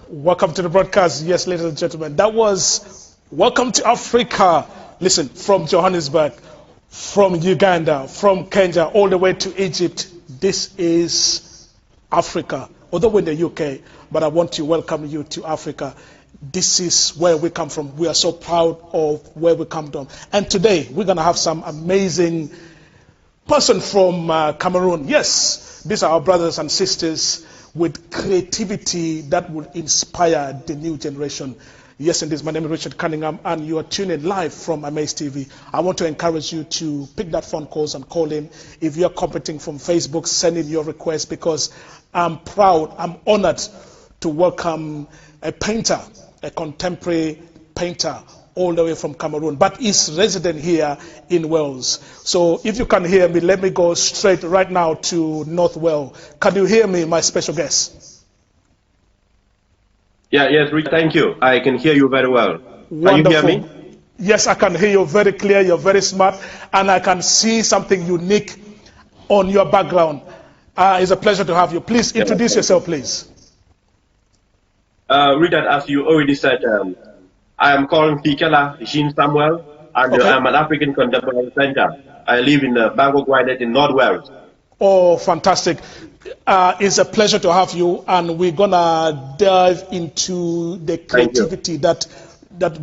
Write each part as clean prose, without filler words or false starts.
Welcome to the broadcast. Yes, ladies and gentlemen, that was Welcome to Africa. Listen, from Johannesburg, from Uganda, from Kenya, all the way to Egypt. This is Africa. Although we're in the UK, but I want to welcome you to Africa. This is where we come from. We are so proud of where we come from. And today, we're going to have some amazing person from Cameroon. Yes, these are our brothers and sisters with creativity that will inspire the new generation. Yes, indeed. My name is Richard Cunningham, and you are tuning live from Amaze TV. I want to encourage you to pick that phone calls and call in. If you're commenting from Facebook, send in your request, because I'm proud, I'm honored to welcome a painter, a contemporary painter, all the way from Cameroon, but is resident here in Wales. So if you can hear me, let me go straight right now to North Wales. Can you hear me, my special guest? Yes, Rich, thank you. I can hear you very well. Wonderful. Can you hear me? Yes, I can hear you very clear. You're very smart, and I can see something unique on your background. It's a pleasure to have you. Please introduce yourself, please. Richard, as you already said, I am called MFIKELA Jean Samuel, and I'm an African contemporary painter. I live in Bangor Gwinnett in North Wales. Oh, fantastic. It's a pleasure to have you, and we're going to dive into the creativity that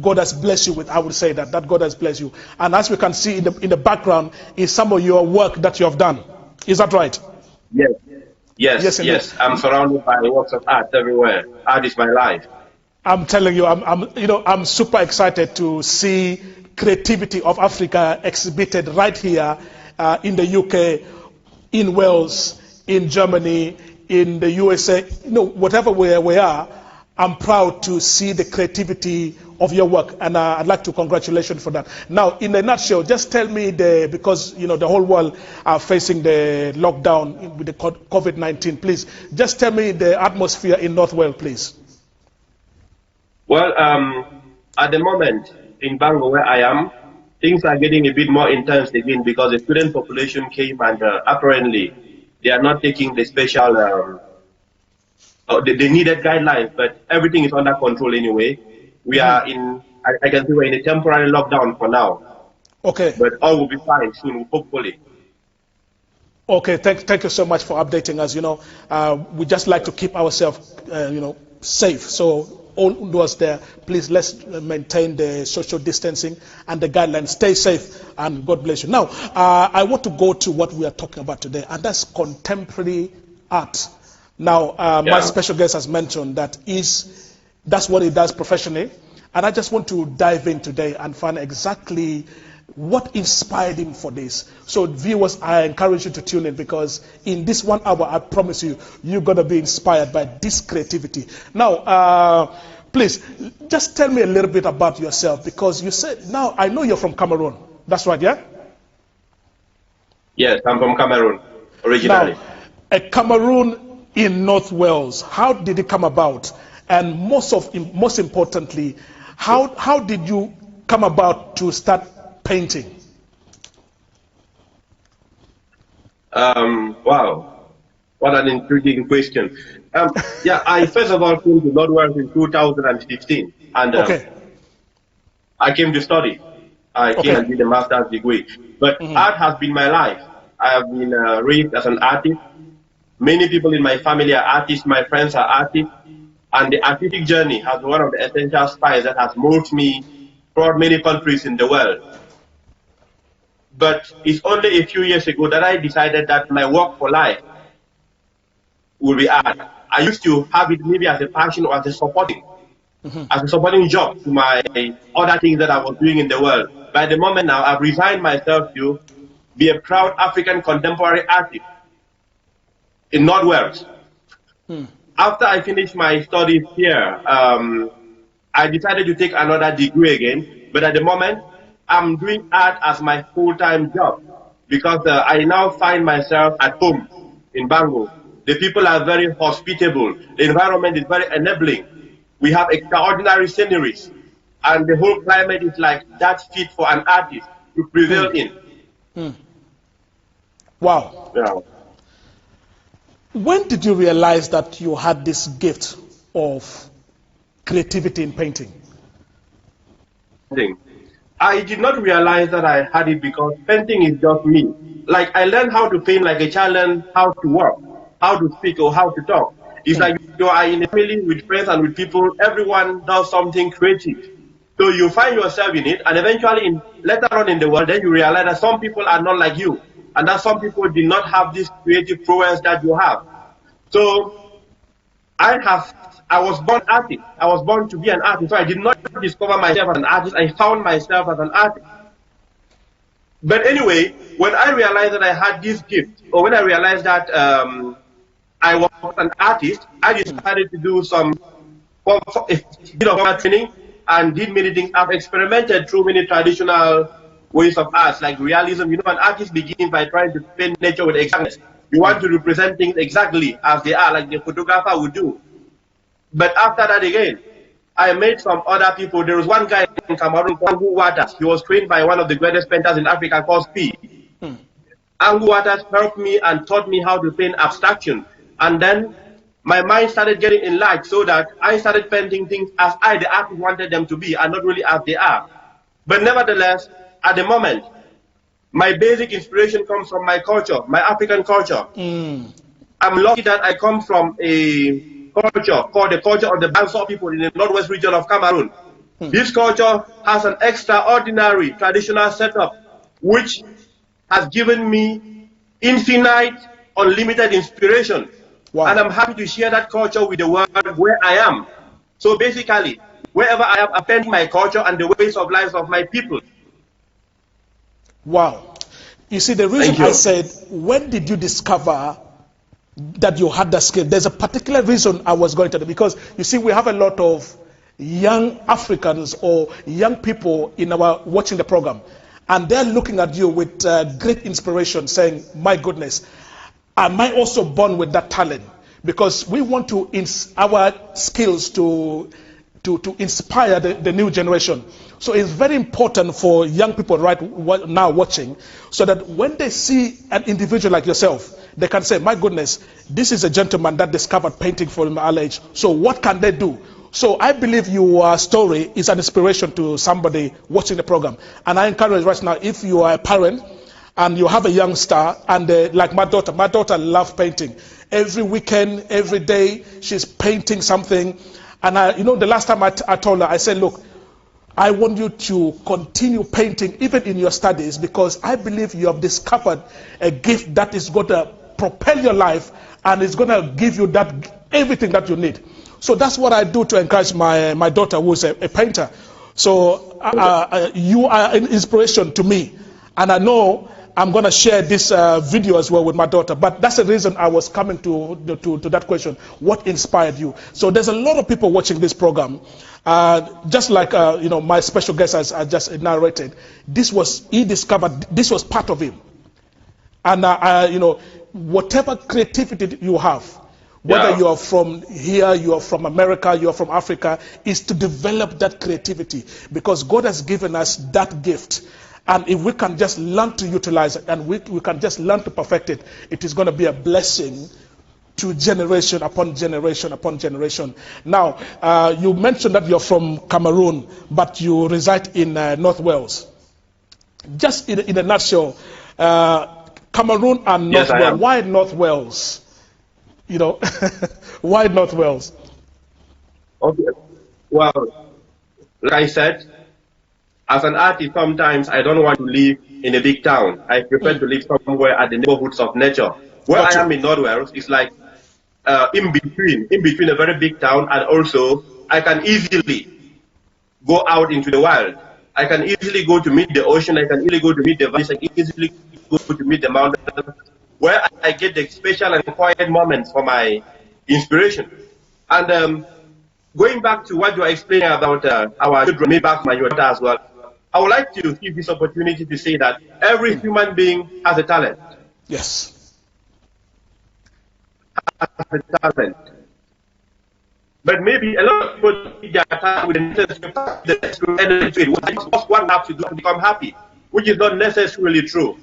God has blessed you with. I would say that God has blessed you. And as we can see in the background is some of your work that you have done. Is that right? Yes. I'm surrounded by works of art everywhere. Art is my life. I'm telling you, I'm super excited to see creativity of Africa exhibited right here in the UK, in Wales, in Germany, in the USA. Whatever we are, I'm proud to see the creativity of your work, and I'd like to congratulate you for that. Now, in a nutshell, just tell me because the whole world are facing the lockdown with the COVID-19. Please, just tell me the atmosphere in North Wales, please. Well, at the moment in Bangor where I am, things are getting a bit more intense again because the student population came, and apparently they are not taking the special, the needed guidelines, but everything is under control anyway. We are I can say we're in a temporary lockdown for now. Okay. But all will be fine soon, hopefully. Okay, thank you so much for updating us. We just like to keep ourselves, safe. So all those there, please let's maintain the social distancing and the guidelines. Stay safe, and God bless you. Now, I want to go to what we are talking about today, and that's contemporary art. Now, my special guest has mentioned that's what he does professionally, and I just want to dive in today and find exactly what inspired him for this. So viewers, I encourage you to tune in, because in this 1 hour, I promise you're going to be inspired by this creativity. Now, please, just tell me a little bit about yourself, because you said, now I know you're from Cameroon. That's right, yeah? Yes, I'm from Cameroon, originally. Now, a Cameroon in North Wales, how did it come about? And most importantly, how did you come about to start painting? Wow, what an intriguing question. I first of all came to North Wales in 2015, and I came to study. I came and did a master's degree. But art has been my life. I have been raised as an artist. Many people in my family are artists. My friends are artists. And the artistic journey has been one of the essential spices that has moved me throughout many countries in the world. But it's only a few years ago that I decided that my work for life will be art. I used to have it maybe as a passion or as a supporting job to my other things that I was doing in the world. By the moment now, I've resigned myself to be a proud African contemporary artist in North Wales. After I finished my studies here, I decided to take another degree again. But at the moment, I'm doing art as my full-time job, because I now find myself at home in Bangor. The people are very hospitable. The environment is very enabling. We have extraordinary sceneries, and the whole climate is like that fit for an artist to prevail in. Wow. Yeah. When did you realize that you had this gift of creativity in painting? I did not realize that I had it because painting is just me. Like I learned how to paint like a child learned how to walk, how to speak or how to talk. It's like you are in a family with friends and with people, everyone does something creative. So you find yourself in it and eventually later on in the world, then you realize that some people are not like you and that some people did not have this creative prowess that you have. So I was born artist. I was born to be an artist. So I did not discover myself as an artist. I found myself as an artist. But anyway, when I realized that I had this gift, or when I realized that I was an artist, I decided to do some bit of training and did many things. I've experimented through many traditional ways of art, like realism. You know, an artist begins by trying to paint nature with exactness. You want to represent things exactly as they are, like the photographer would do. But after that again, I met some other people. There was one guy in Cameroon, Angu Waters. He was trained by one of the greatest painters in Africa called Speed. Angu Waters helped me and taught me how to paint abstraction. And then my mind started getting enlarged so that I started painting things as I, the artist, wanted them to be and not really as they are. But nevertheless, at the moment, my basic inspiration comes from my culture, my African culture. I'm lucky that I come from a culture called the culture of the Banso people in the northwest region of Cameroon. This culture has an extraordinary traditional setup which has given me infinite, unlimited inspiration. Wow. And I'm happy to share that culture with the world where I am. So basically, wherever I am, I'm painting my culture and the ways of life of my people. Wow. You see, the reason I said, when did you discover that you had that skill? There's a particular reason I was going to do, because you see, we have a lot of young Africans or young people in our watching the program, and they're looking at you with great inspiration, saying, my goodness, am I also born with that talent? Because we want to our skills to inspire the new generation. So it's very important for young people right now watching, so that when they see an individual like yourself, they can say, my goodness, this is a gentleman that discovered painting from my age. So what can they do? So I believe your story is an inspiration to somebody watching the program. And I encourage right now, if you are a parent and you have a young star, and like my daughter loves painting. Every weekend, every day, she's painting something. And you know, the last time I told her, I said, look, I want you to continue painting even in your studies, because I believe you have discovered a gift that is going to propel your life and is going to give you that everything that you need. So that's what I do to encourage my daughter, who is a painter. So you are an inspiration to me, and I know I'm going to share this video as well with my daughter. But that's the reason I was coming to that question. What inspired you? So there's a lot of people watching this program. Just like you know, my special guest, as I just narrated, he discovered this was part of him. And you know, whatever creativity you have, whether you are from here, you are from America, you are from Africa, is to develop that creativity, because God has given us that gift. And if we can just learn to utilize it, and we can just learn to perfect it, it is going to be a blessing to generation upon generation upon generation. Now, you mentioned that you're from Cameroon, but you reside in North Wales. Just in a nutshell, Cameroon and North Wales. Why North Wales? You know, why North Wales? Okay. Well, like I said, as an artist, sometimes I don't want to live in a big town. I prefer to live somewhere at the neighborhoods of nature. Where I am in North Wales, it's like in between a very big town, and also I can easily go out into the wild. I can easily go to meet the ocean. I can easily go to meet the valleys. I can easily go to meet the mountains, where I get the special and quiet moments for my inspiration. And going back to what you are explaining about our children, maybe back to my daughter as well, I would like to give this opportunity to say that every human being has a talent. Yes. Has a talent. But maybe a lot of people need their talent with the necessary energy to it. What one have to do to become happy, which is not necessarily true.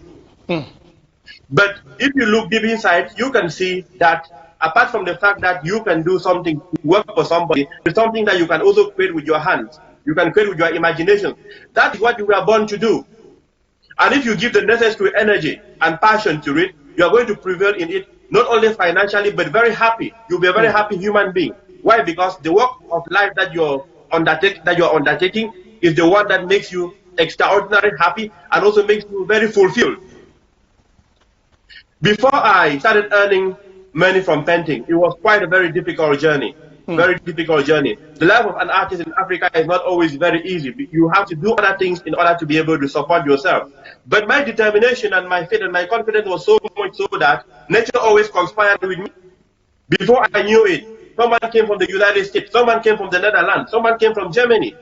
But if you look deep inside, you can see that apart from the fact that you can do something, work for somebody, there's something that you can also create with your hands. You can create with your imagination. That is what you were born to do. And if you give the necessary energy and passion to it, you are going to prevail in it, not only financially, but very happy. You'll be a very happy human being. Why? Because the work of life that you're undertaking is the one that makes you extraordinarily happy and also makes you very fulfilled. Before I started earning money from painting, it was quite a very difficult journey. Very difficult journey. The life of an artist in Africa is not always very easy. You have to do other things in order to be able to support yourself. But my determination and my faith and my confidence was so much so that nature always conspired with me. Before I knew it, someone came from the United States, someone came from the Netherlands, someone came from Germany,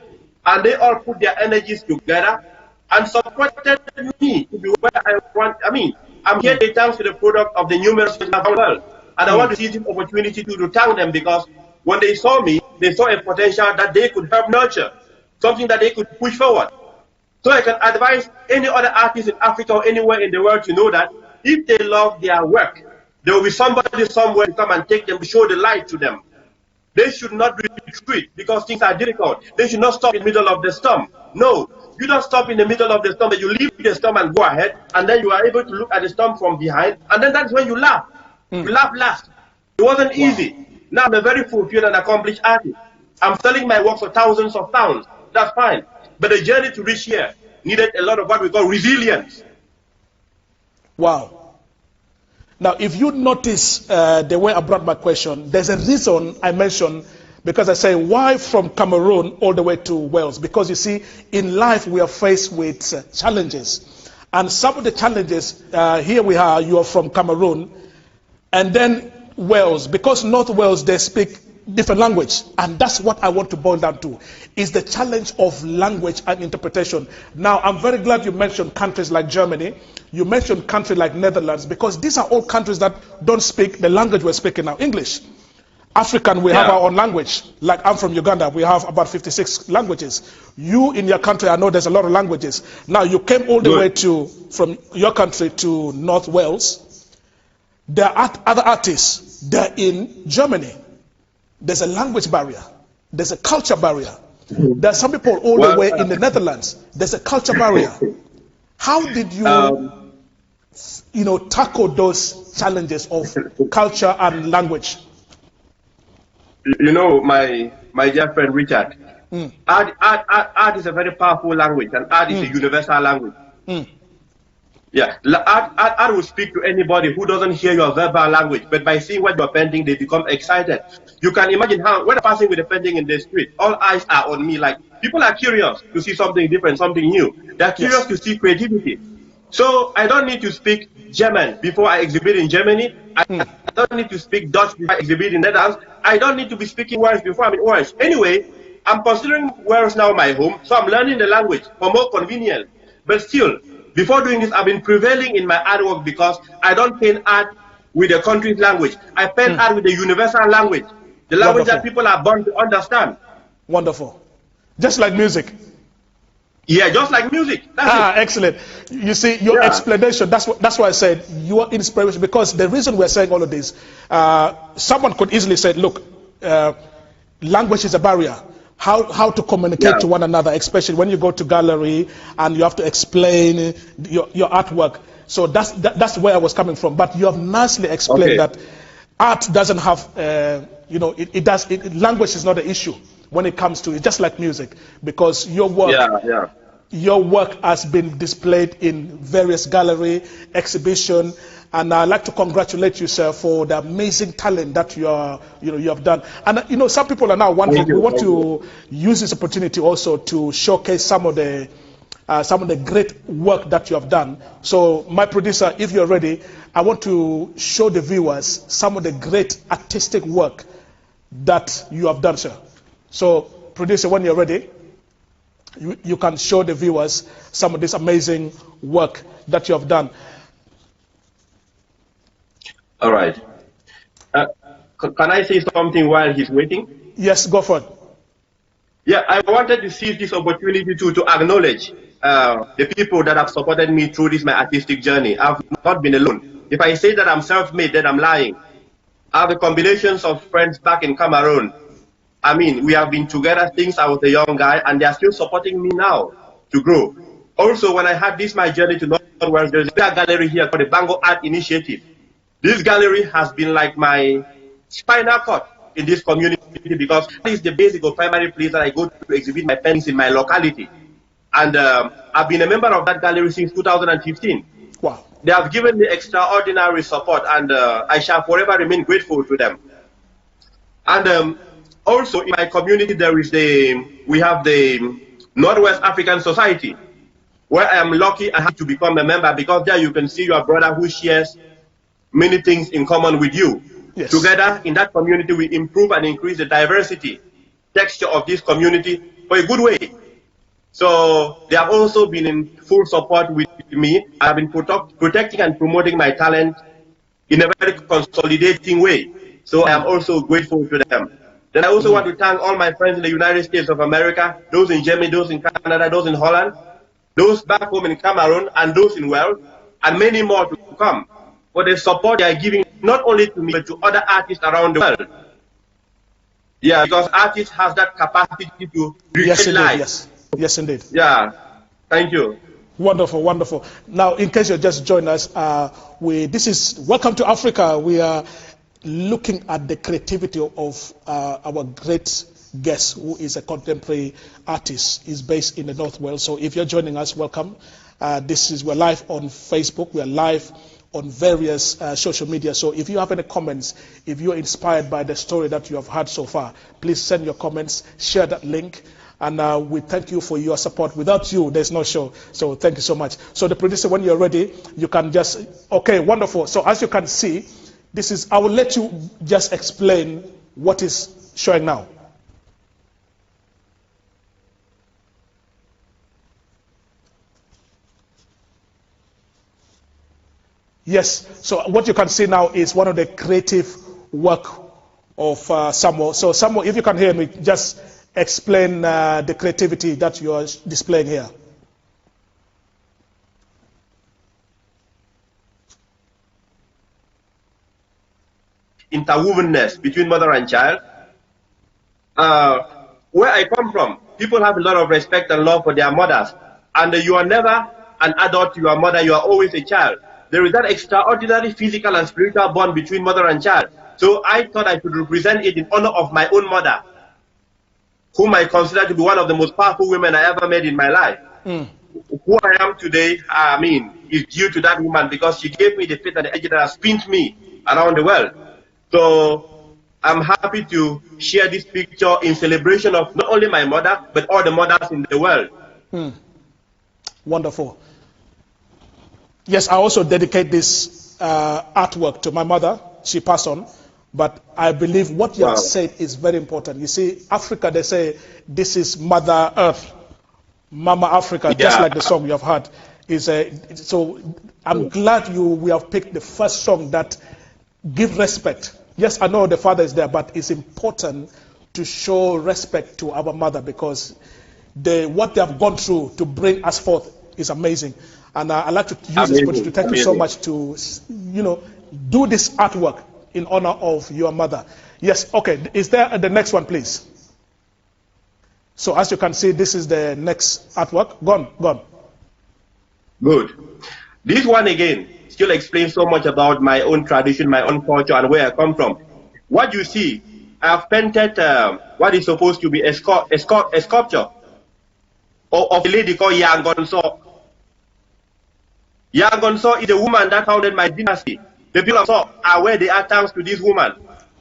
and they all put their energies together and supported me to be where I want. I mean, I'm here thanks to the product of the numerous in the world, and I want to use this opportunity to thank them, because when they saw me, they saw a potential that they could help nurture, something that they could push forward. So I can advise any other artist in Africa or anywhere in the world to know that if they love their work, there will be somebody somewhere to come and take them, to show the light to them. They should not retreat because things are difficult. They should not stop in the middle of the storm. No, you don't stop in the middle of the storm, but you leave the storm and go ahead, and then you are able to look at the storm from behind, and then that's when you laugh. You laugh last. It wasn't easy. Now I'm a very fulfilled and accomplished artist. I'm selling my work for thousands of pounds. That's fine. But the journey to reach here needed a lot of what we call resilience. Wow. Now, if you notice the way I brought my question, there's a reason I mentioned, because I say, why from Cameroon all the way to Wales? Because you see, in life we are faced with challenges. And some of the challenges, here we are, you are from Cameroon, and then Wales, because North Wales, they speak different language, and that's what I want to boil down to, is the challenge of language and interpretation. Now, I'm very glad you mentioned countries like Germany, you mentioned countries like Netherlands, because these are all countries that don't speak the language we're speaking now, English. African, we have our own language. Like I'm from Uganda, we have about 56 languages. You in your country, I know there's a lot of languages. Now, you came all the way from your country to North Wales. There are other artists, they're in Germany. There's a language barrier. There's a culture barrier. There are some people all the way in the Netherlands. There's a culture barrier. How did you, tackle those challenges of culture and language? You know, my dear friend Richard, art is a very powerful language, and art is a universal language. Yeah, art will speak to anybody who doesn't hear your verbal language, but by seeing what you're painting, they become excited. You can imagine how, when I'm passing with a painting in the street, all eyes are on me. Like, people are curious to see something different, something new. They're curious to see creativity. So I don't need to speak German before I exhibit in Germany. I don't need to speak Dutch before I exhibit in Netherlands. I don't need to be speaking Welsh before I'm in Welsh. Anyway, I'm considering Welsh now my home, so I'm learning the language for more convenience. But still, before doing this, I've been prevailing in my artwork because I don't paint art with a country's language. I paint art with a universal language, the language that people are born to understand. Wonderful. Just like music. Yeah, just like music. That's it. Excellent. You see, your explanation, that's why I said your inspiration, because the reason we're saying all of this, someone could easily say, look, language is a barrier. How to communicate to one another, especially when you go to gallery and you have to explain your artwork. So that's where I was coming from. But you have nicely explained that art doesn't have, language is not an issue when it comes to it, just like music, because your work has been displayed in various gallery, exhibition, and I'd like to congratulate you, sir, for the amazing talent that you have done. And some people are now wondering, we want to use this opportunity also to showcase some of the great work that you have done. So, my producer, if you're ready, I want to show the viewers some of the great artistic work that you have done, sir. So, producer, when you're ready, you can show the viewers some of this amazing work that you have done. All right. Can I say something while he's waiting? Yes, go for it. Yeah, I wanted to seize this opportunity to acknowledge the people that have supported me through this my artistic journey. I've not been alone. If I say that I'm self-made, then I'm lying. I have a combination of friends back in Cameroon. I mean, we have been together since I was a young guy, and they are still supporting me now to grow. Also, when I had this my journey to Northwest, there's a gallery here called the Bango Art Initiative. This gallery has been like my spinal cord in this community because it is the basic or primary place that I go to exhibit my paintings in my locality. And I've been a member of that gallery since 2015. Wow. They have given me extraordinary support, and I shall forever remain grateful to them. And also in my community, we have the Northwest African Society, where I am lucky and happy to become a member, because there you can see your brother who shares many things in common with you. Yes. Together in that community, we improve and increase the diversity, texture of this community for a good way. So they have also been in full support with me. I have been protecting and promoting my talent in a very consolidating way. So I am also grateful to them. Then I also want to thank all my friends in the United States of America, those in Germany, those in Canada, those in Holland, those back home in Cameroon, and those in Wales, and many more to come, for the support they are giving not only to me, but to other artists around the world. Yeah, because artists has that capacity to Yes, create indeed. life. Yes. Yes, indeed. Yeah, thank you. Wonderful, wonderful. Now, in case you just joined us, this is Welcome to Africa. We are looking at the creativity of our great guest, who is a contemporary artist. He's based in the North Wales. So if you're joining us, welcome. We're live on Facebook. We're live on various social media. So if you have any comments, if you're inspired by the story that you have heard so far, please send your comments, share that link. And we thank you for your support. Without you, there's no show. So thank you so much. So the producer, when you're ready, you can just, okay, wonderful. So as you can see, I will let you just explain what is showing now. Yes, so what you can see now is one of the creative work of Samuel. So Samuel, if you can hear me, just explain the creativity that you are displaying here. Interwovenness between mother and child. Where I come from, people have a lot of respect and love for their mothers, and you are never an adult to your mother, you are always a child. There is that extraordinary physical and spiritual bond between mother and child. So I thought I should represent it in honor of my own mother, whom I consider to be one of the most powerful women I ever met in my life. Who I am today, I mean, is due to that woman, because she gave me the faith and the energy that has pinned me around the world. So I'm happy to share this picture in celebration of not only my mother, but all the mothers in the world. Wonderful. Yes, I also dedicate this artwork to my mother. She passed on. But I believe what you have said is very important. You see, Africa, they say, this is Mother Earth, Mama Africa, just like the song you have heard. So I'm glad we have picked the first song that give respect. Yes, I know the father is there, but it's important to show respect to our mother, because what they have gone through to bring us forth is amazing. And I'd like to use this opportunity to thank you so much to, do this artwork in honor of your mother. Yes, okay. Is there the next one, please? So as you can see, this is the next artwork. Go on. Good. This one again still explains so much about my own tradition, my own culture, and where I come from. What you see, I've painted what is supposed to be a sculpture of a lady called Yangonso. Yangonso is a woman that founded my dynasty. The people of Seoul are where they are thanks to this woman.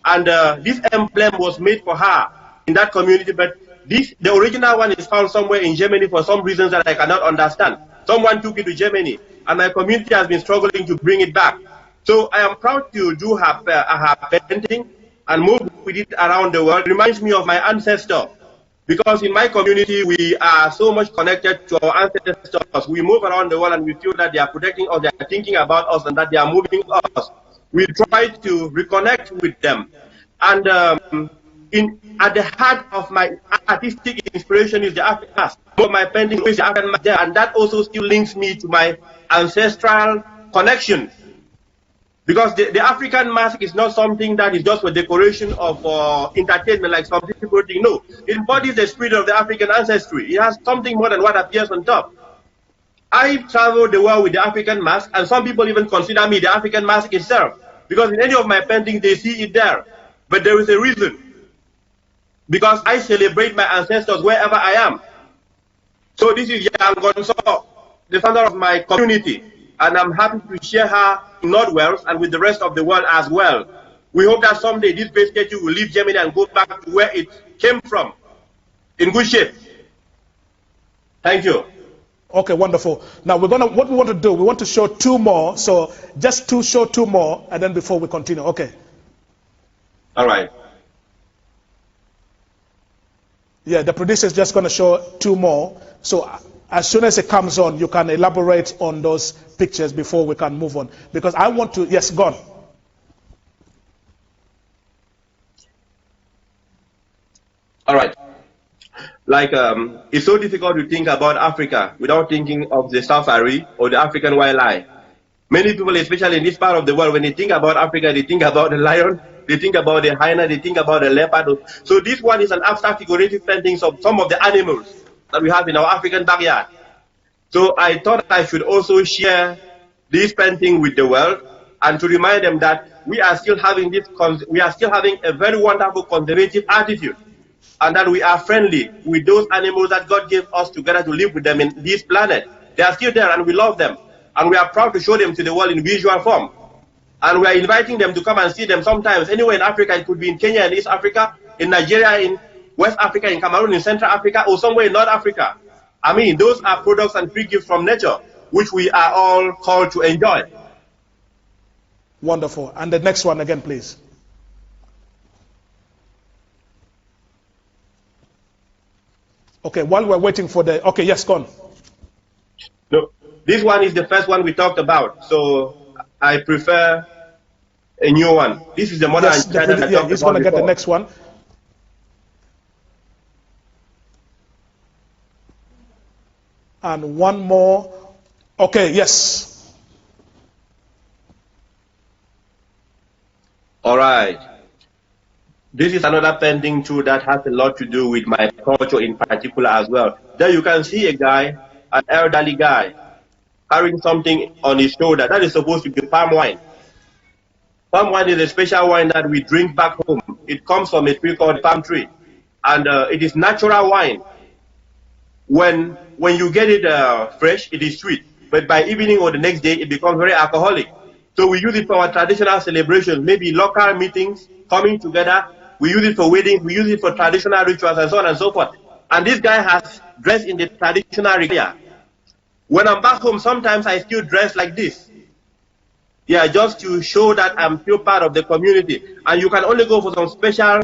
And this emblem was made for her in that community, but the original one is found somewhere in Germany for some reasons that I cannot understand. Someone took it to Germany, and my community has been struggling to bring it back. So I am proud to do her painting and move with it around the world. It reminds me of my ancestor, because in my community we are so much connected to our ancestors. We move around the world and we feel that they are protecting us, they are thinking about us, and that they are moving us. We try to reconnect with them. And at the heart of my artistic inspiration is the African mask. Most of my painting is the African mask there, and that also still links me to my ancestral connection. Because the African mask is not something that is just for decoration or for entertainment like some people think. No, it embodies the spirit of the African ancestry. It has something more than what appears on top. I travel the world with the African mask, and some people even consider me the African mask itself. Because in any of my paintings, they see it there. But there is a reason. Because I celebrate my ancestors wherever I am. So this is Yang Gonso, the founder of my community. And I'm happy to share her in North Wales and with the rest of the world as well. We hope that someday this great statue will leave Germany and go back to where it came from, in good shape. Thank you. Okay, wonderful. Now what we want to do, we want to show two more. So just show two more, and then before we continue. Okay. All right. Yeah, the producer is just going to show two more. So as soon as it comes on, you can elaborate on those pictures before we can move on. Because I want to, yes, go on. All right. Like, it's so difficult to think about Africa without thinking of the safari or the African wildlife. Many people, especially in this part of the world, when they think about Africa, they think about the lion, they think about the hyena, they think about the leopard. So this one is an abstract figurative painting of some of the animals that we have in our African backyard. So I thought I should also share this painting with the world and to remind them that we are still having a very wonderful conservative attitude, and that we are friendly with those animals that God gave us together to live with them in this planet. They are still there and we love them. And we are proud to show them to the world in visual form. And we are inviting them to come and see them sometimes anywhere in Africa. It could be in Kenya, in East Africa, in Nigeria, in West Africa, in Cameroon, in Central Africa, or somewhere in North Africa. I mean, those are products and free gifts from nature, which we are all called to enjoy. Wonderful. And the next one again, please. Okay, while we're waiting for the... Okay, yes, go on. No, this one is the first one we talked about, so I prefer a new one. This is the mother and child that I talked about. He's going to get the next one. And one more. Okay, yes. All right. This is another painting too that has a lot to do with my culture in particular as well. There you can see a guy, an elderly guy, carrying something on his shoulder. That is supposed to be palm wine. Palm wine is a special wine that we drink back home. It comes from a tree called palm tree. And it is natural wine. When you get it fresh, it is sweet. But by evening or the next day, it becomes very alcoholic. So we use it for our traditional celebrations, maybe local meetings, coming together. We use it for weddings, we use it for traditional rituals, and so on and so forth. And this guy has dressed in the traditional regalia. When I'm back home, sometimes I still dress like this. Yeah, just to show that I'm still part of the community. And you can only go for some special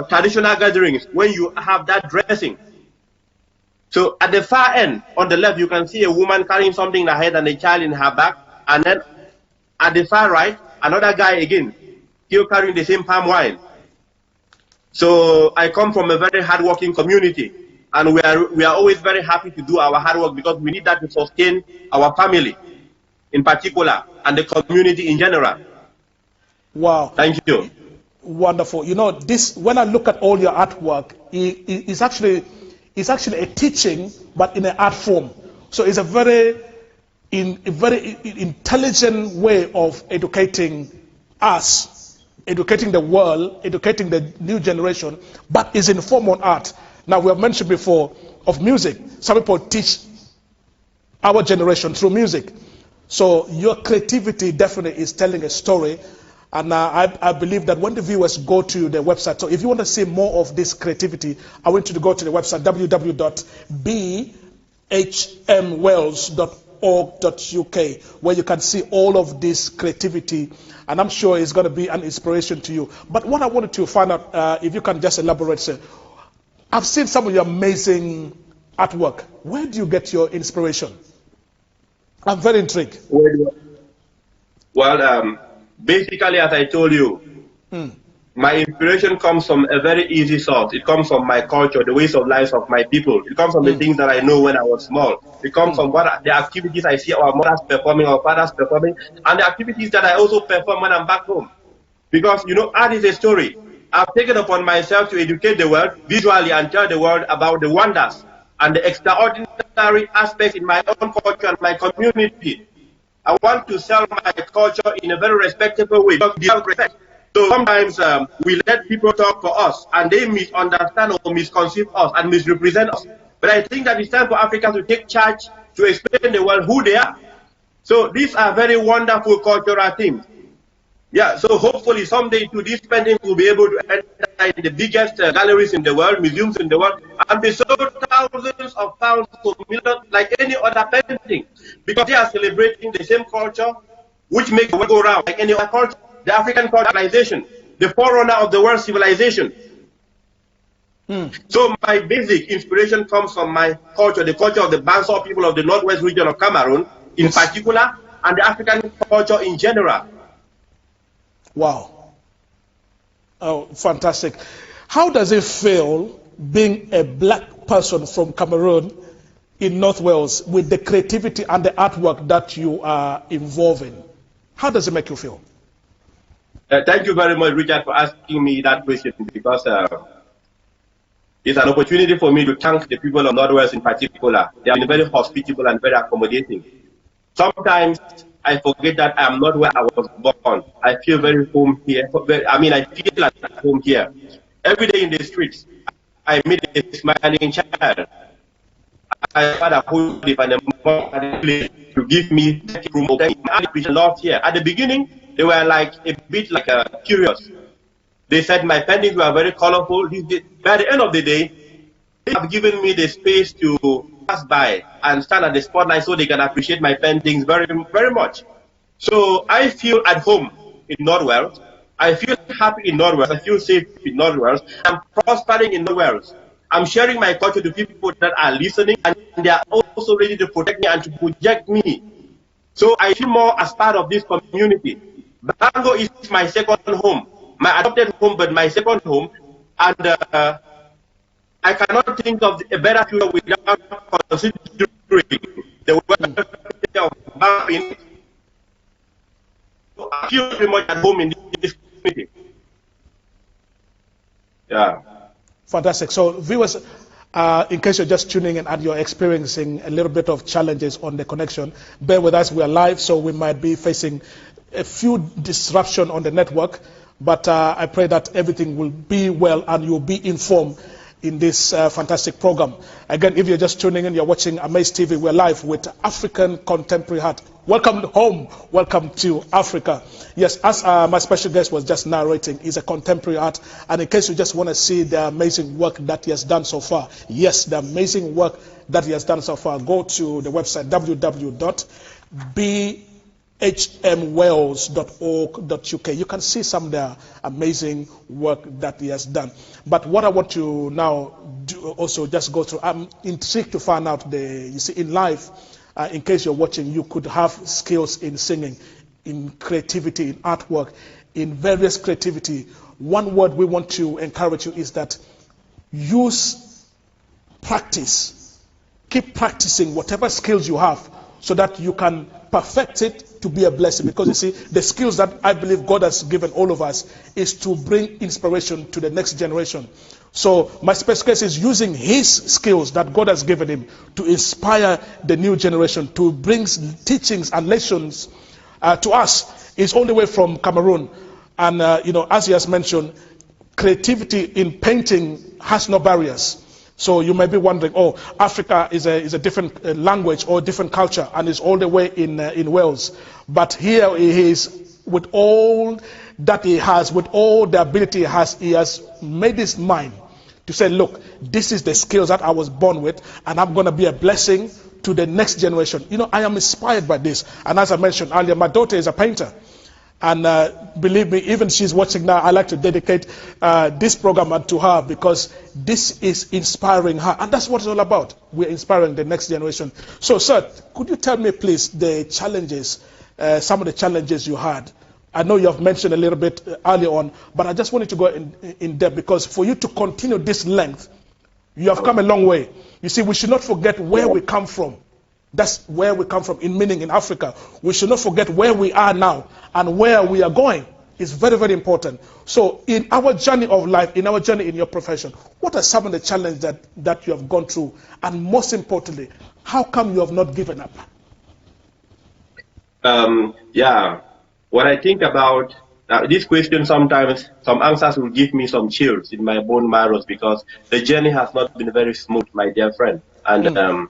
traditional gatherings when you have that dressing. So at the far end, on the left, you can see a woman carrying something in her head and a child in her back. And then at the far right, another guy again, still carrying the same palm wine. So I come from a very hardworking community, and we are always very happy to do our hard work because we need that to sustain our family in particular and the community in general. Wow. Thank you. Wonderful. You know, this, when I look at all your artwork, it's actually a teaching, but in an art form. So it's a very intelligent way of educating us, educating the world, educating the new generation, but is in form on art. Now, we have mentioned before of music. Some people teach our generation through music. So your creativity definitely is telling a story. And I believe that when the viewers go to the website, so if you want to see more of this creativity, I want you to go to the website www.bhmwales.org.uk, where you can see all of this creativity, and I'm sure it's going to be an inspiration to you. But what I wanted to find out, if you can just elaborate, sir, I've seen some of your amazing artwork. Where do you get your inspiration? I'm very intrigued. Well, basically, as I told you, My inspiration comes from a very easy source. It comes from my culture, the ways of life of my people. It comes from the things that I know when I was small. It comes from the activities I see our mothers performing, our fathers performing, and the activities that I also perform when I'm back home. Because, you know, art is a story. I've taken upon myself to educate the world visually and tell the world about the wonders and the extraordinary aspects in my own culture and my community. I want to sell my culture in a very respectable way. Respect. So sometimes we let people talk for us and they misunderstand or misconceive us and misrepresent us. But I think that it's time for Africans to take charge to explain to the world who they are. So these are very wonderful cultural themes. Yeah, so hopefully someday too, these paintings will be able to enter in the biggest galleries in the world, museums in the world, and be sold thousands of pounds to millions like any other painting. Because they are celebrating the same culture which makes the world go round like any other culture. The African civilization, the forerunner of the world civilization. So my basic inspiration comes from my culture, the culture of the Banso people of the northwest region of Cameroon in particular, and the African culture in general. Wow. Oh, fantastic. How does it feel being a black person from Cameroon in North Wales with the creativity and the artwork that you are involved in? How does it make you feel? Thank you very much, Richard, for asking me that question, because it's an opportunity for me to thank the people of North Wales in particular. They have been very hospitable and very accommodating. Sometimes I forget that I am not where I was born. I feel very home here. I feel at home here. Every day in the streets, I meet a smiling child. I had a whole and a mom to give me room. I love here. At the beginning, they were like a bit like curious. They said my paintings were very colorful. By the end of the day, they have given me the space to pass by and stand at the spotlight so they can appreciate my paintings very, very much. So I feel at home in North Wales. I feel happy in North Wales. I feel safe in North Wales. I'm prospering in North Wales. I'm sharing my culture to people that are listening, and they are also ready to protect me and to project me. So I feel more as part of this community. Bango is my second home, my adopted home, but my second home. And I cannot think of a better future without considering the welfare of Bango. So I feel very much at home in this community. Yeah. Fantastic. So viewers, in case you're just tuning in and you're experiencing a little bit of challenges on the connection, bear with us. We are live, so we might be facing a few disruption on the network, but I pray that everything will be well and you'll be informed in this fantastic program. Again, if you're just tuning in, you're watching Amaze TV. We're live with African Contemporary Art. Welcome home. Welcome to Africa. Yes, as my special guest was just narrating, he's a contemporary art. And in case you just want to see the amazing work that he has done so far, yes, the amazing work that he has done so far, go to the website www.bhmwales.org.uk. You can see some of the amazing work that he has done. But what I want to now do also just go through, I'm intrigued to find out you see, in life, in case you're watching, you could have skills in singing, in creativity, in artwork, in various creativity. One word we want to encourage you is that use practice. Keep practicing whatever skills you have so that you can perfect it to be a blessing. Because you see, the skills that I believe God has given all of us is to bring inspiration to the next generation. So my special case is using his skills that God has given him to inspire the new generation, to bring teachings and lessons to us. It's all the way from Cameroon. And, as he has mentioned, creativity in painting has no barriers. So you may be wondering, oh, Africa is a different language or different culture, and it's all the way in Wales. But here he is, with all that he has, with all the ability he has made his mind to say, look, this is the skills that I was born with, and I'm going to be a blessing to the next generation. I am inspired by this. And as I mentioned earlier, my daughter is a painter. And believe me, even she's watching now, I like to dedicate this program to her because this is inspiring her. And that's what it's all about. We're inspiring the next generation. So, sir, could you tell me, please, the challenges, some of the challenges you had I know you have mentioned a little bit earlier on, but I just wanted to go in depth, because for you to continue this length, you have come a long way. You see, we should not forget where we come from. That's where we come from, meaning in Africa. We should not forget where we are now and where we are going. It's very, very important. So in our journey of life, in our journey in your profession, what are some of the challenges that you have gone through? And most importantly, how come you have not given up? Yeah, what I think about this question, sometimes some answers will give me some chills in my bone marrows, because the journey has not been very smooth, my dear friend. And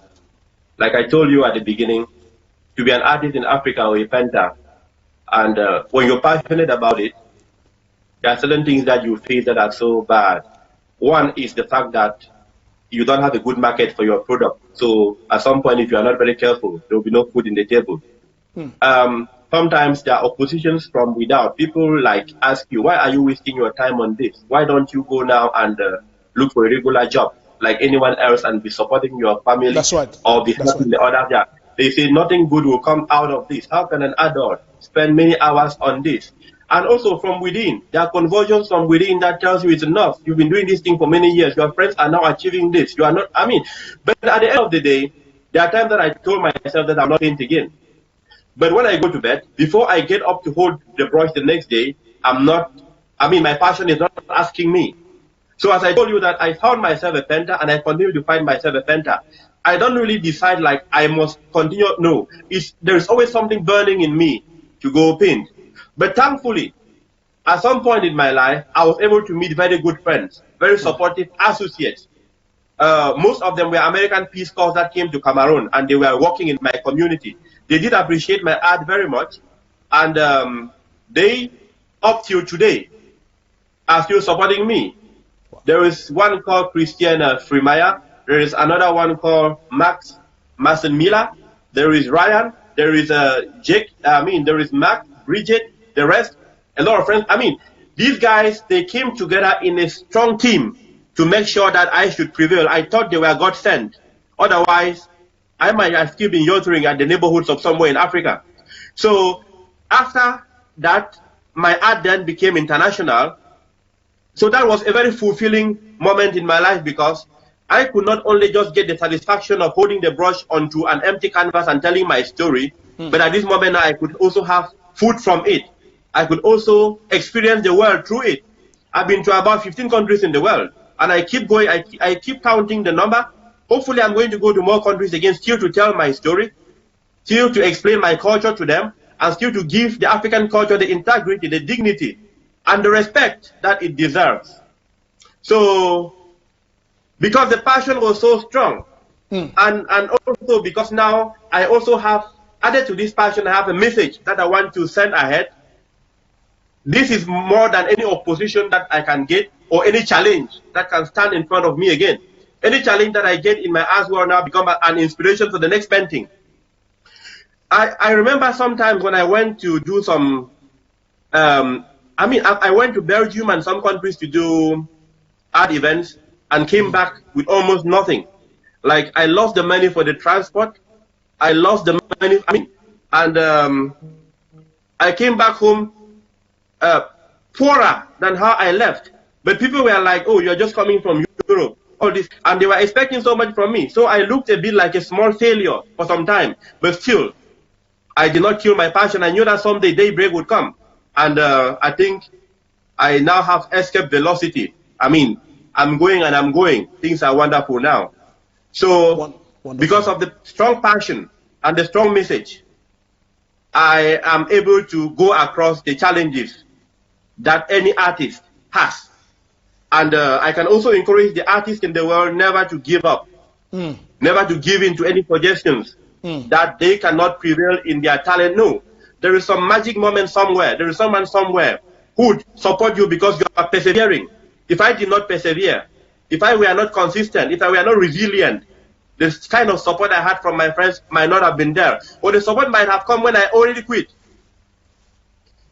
like I told you at the beginning, to be an artist in Africa or a painter, and when you're passionate about it, there are certain things that you face that are so bad. One is the fact that you don't have a good market for your product. So at some point, if you are not very careful, there will be no food in the table. Sometimes there are oppositions from without. People like ask you, why are you wasting your time on this? Why don't you go now and look for a regular job like anyone else and be supporting your family? That's right. Or be helping the others? Yeah. They say nothing good will come out of this. How can an adult spend many hours on this? And also from within, there are conversions from within that tells you it's enough. You've been doing this thing for many years. Your friends are now achieving this. You are not, but at the end of the day, there are times that I told myself that I'm not paint again. But when I go to bed, before I get up to hold the brush the next day, my passion is not asking me. So as I told you that I found myself a painter and I continue to find myself a painter, I don't really decide like I must continue. No, there's always something burning in me to go paint. But thankfully, at some point in my life, I was able to meet very good friends, very supportive associates. Most of them were American Peace Corps that came to Cameroon, and they were working in my community. They did appreciate my art very much, and they, up till today, are still supporting me. There is one called Christian Freemeyer. There is another one called Max Miller. There is Ryan. There is Jake. There is Mac, Bridget, the rest, a lot of friends. These guys, they came together in a strong team to make sure that I should prevail. I thought they were God sent. Otherwise, I might have still been youtering at the neighborhoods of somewhere in Africa. So after that, my art then became international. So that was a very fulfilling moment in my life, because I could not only just get the satisfaction of holding the brush onto an empty canvas and telling my story, but at this moment I could also have food from it. I could also experience the world through it. I've been to about 15 countries in the world, and I keep going. I keep counting the number. Hopefully I'm going to go to more countries again, still to tell my story, still to explain my culture to them, and still to give the African culture the integrity, the dignity, and the respect that it deserves. So, because the passion was so strong, and also because now I also have, added to this passion, I have a message that I want to send ahead. This is more than any opposition that I can get, or any challenge that can stand in front of me again. Any challenge that I get in my art will now become an inspiration for the next painting. I remember sometimes when I went to do some, I went to Belgium and some countries to do art events and came back with almost nothing. Like, I lost the money for the transport. I lost the money, and I came back home poorer than how I left. But people were like, oh, you're just coming from Europe, all this. And they were expecting so much from me. So I looked a bit like a small failure for some time. But still, I did not kill my passion. I knew that someday daybreak would come. And I think I now have escape velocity. I'm going and I'm going. Things are wonderful now. So, because of the strong passion and the strong message, I am able to go across the challenges that any artist has. And I can also encourage the artists in the world never to give up, never to give in to any suggestions that they cannot prevail in their talent. No, there is some magic moment somewhere. There is someone somewhere who would support you because you are persevering. If I did not persevere, if I were not consistent, if I were not resilient, this kind of support I had from my friends might not have been there. Or the support might have come when I already quit.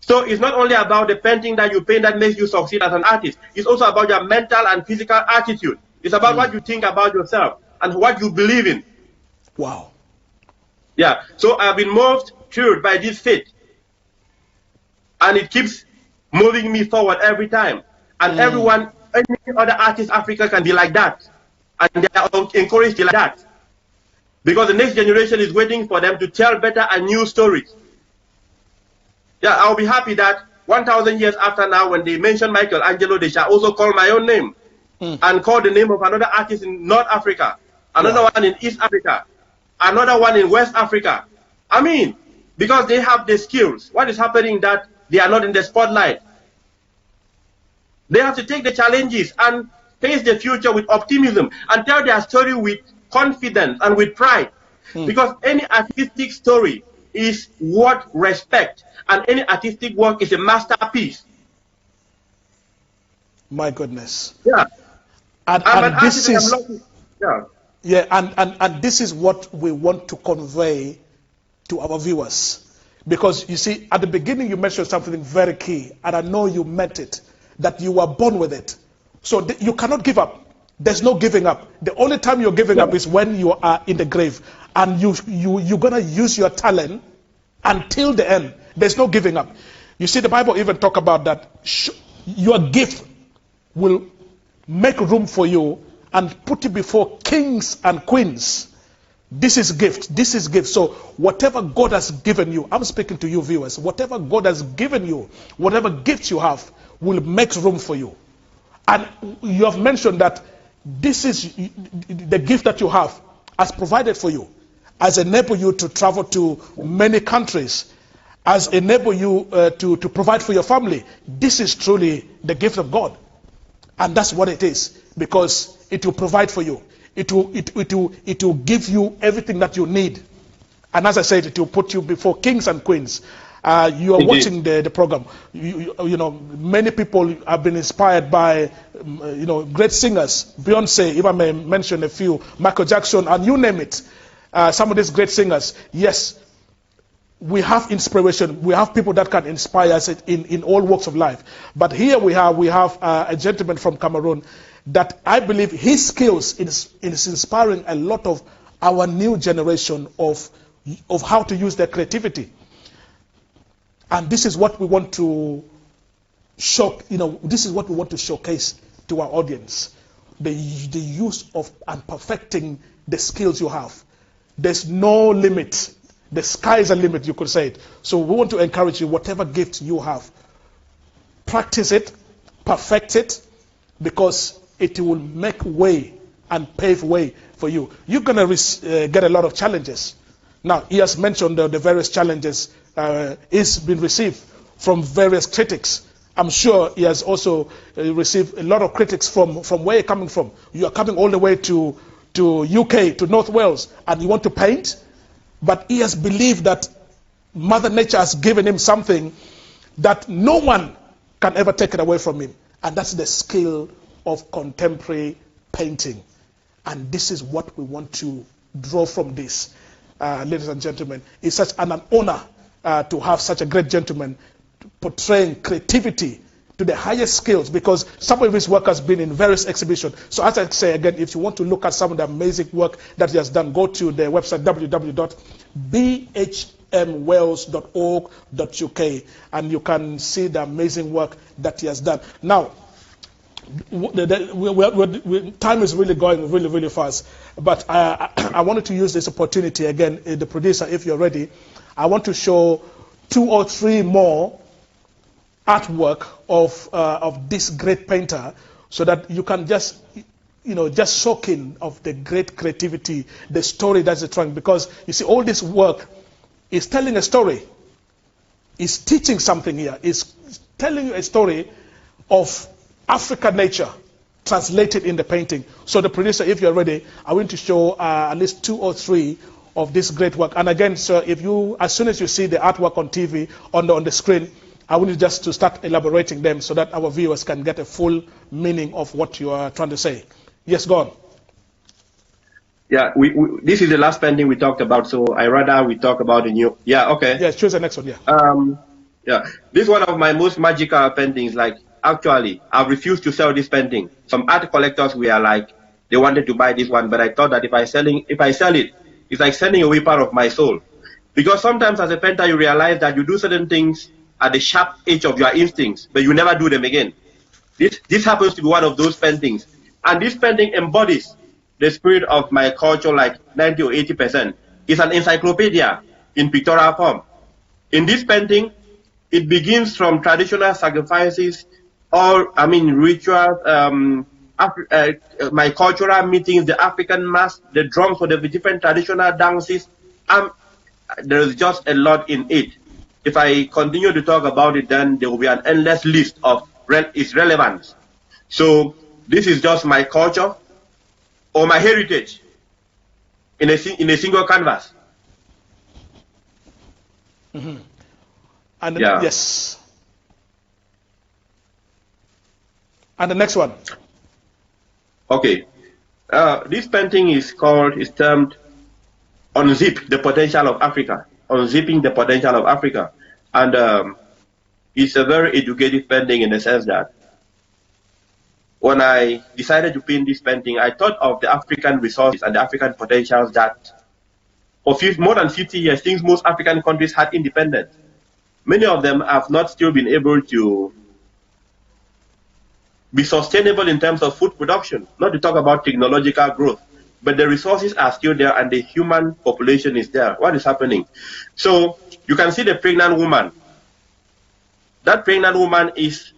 So it's not only about the painting that you paint that makes you succeed as an artist. It's also about your mental and physical attitude. It's about what you think about yourself and what you believe in. Wow. Yeah. So I've been moved through by this faith. and it keeps moving me forward every time. And everyone, any other artist Africa can be like that, and they are encouraged to like that, because the next generation is waiting for them to tell better and new stories. Yeah, I'll be happy that 1,000 years after now, when they mention Michelangelo, they shall also call my own name and call the name of another artist in North Africa, another one in East Africa, another one in West Africa. I mean, because they have the skills. What is happening that they are not in the spotlight? They have to take the challenges and face the future with optimism and tell their story with confidence and with pride. Because any artistic story is worth respect, and any artistic work is a masterpiece. My goodness. Yeah. And this is and this is what we want to convey to our viewers. Because you see, at the beginning you mentioned something very key, and I know you meant it, that you were born with it. So you cannot give up. There's no giving up. The only time you're giving up is when you are in the grave, and you're going to use your talent until the end. There's no giving up. You see, the Bible even talk about that. Your gift will make room for you and put you before kings and queens. This is gift. This is gift. So whatever God has given you, I'm speaking to you viewers, whatever God has given you, whatever gift you have, will make room for you. And you have mentioned that this is the gift that you have has provided for you, has enabled you to travel to many countries, has enabled you to provide for your family. This is truly the gift of God. And that's what it is, because it will provide for you. It will give you everything that you need. And as I said, it will put you before kings and queens. You are watching the program. You know, many people have been inspired by, great singers. Beyonce, if I may mention a few, Michael Jackson, and you name it. Some of these great singers. Yes, we have inspiration. We have people that can inspire us in all walks of life. But here we have a gentleman from Cameroon that I believe his skills is inspiring a lot of our new generation of how to use their creativity. And this is what we want to this is what we want to showcase to our audience. The use of and perfecting the skills you have. There's no limit. The sky is a limit, you could say it. So we want to encourage you, whatever gift you have, practice it, perfect it, because it will make way and pave way for you. You're going to get a lot of challenges. Now, he has mentioned the various challenges he's been received from various critics. I'm sure he has also received a lot of critics from where you're coming from. You are coming all the way to UK, to North Wales, and you want to paint, but he has believed that Mother Nature has given him something that no one can ever take it away from him, and that's the skill of contemporary painting. And this is what we want to draw from this, ladies and gentlemen. It's such an honor to have such a great gentleman portraying creativity to the highest skills, because some of his work has been in various exhibitions. So as I say again, if you want to look at some of the amazing work that he has done, go to the website www.bhmwales.org.uk and you can see the amazing work that he has done. Now, time is really going really fast, but I wanted to use this opportunity again, the producer, if you're ready, I want to show 2 or 3 more artwork of this great painter, so that you can just soak in of the great creativity, the story that's trying, because you see all this work is telling a story, is teaching something here, is telling you a story of African nature translated in the painting. So the producer, if you're ready, I want to show at least 2 or 3 of this great work. And again, sir, if you, as soon as you see the artwork on TV, on the screen, I want you just to start elaborating them so that our viewers can get a full meaning of what you are trying to say. Yes, go on. Yeah, this is the last painting we talked about, so I rather we talk about the new. Yeah, okay. Yeah, choose the next one, yeah. Yeah, this is one of my most magical paintings. Like, actually, I've refused to sell this painting. Some art collectors were like, they wanted to buy this one, but I thought that if I sell it, it's like sending away part of my soul. Because sometimes as a painter, you realize that you do certain things at the sharp edge of your instincts, but you never do them again. This happens to be one of those paintings. And this painting embodies the spirit of my culture like 90 or 80%. It's an encyclopedia in pictorial form. In this painting, it begins from traditional sacrifices, rituals, my cultural meetings, the African mass, the drums for the different traditional dances. There is just a lot in it. If I continue to talk about it, then there will be an endless list of its relevance. So this is just my culture or my heritage in a single canvas. Mm-hmm. And yeah. Yes. And the next one. Okay. This painting is termed Unzip the Potential of Africa. Unzipping the Potential of Africa. And it's a very educative painting in the sense that when I decided to paint this painting, I thought of the African resources and the African potentials that for more than 50 years, since most African countries had independence, many of them have not still been able to be sustainable in terms of food production, not to talk about technological growth, but the resources are still there and the human population is there. What is happening? So you can see the pregnant woman. That pregnant woman is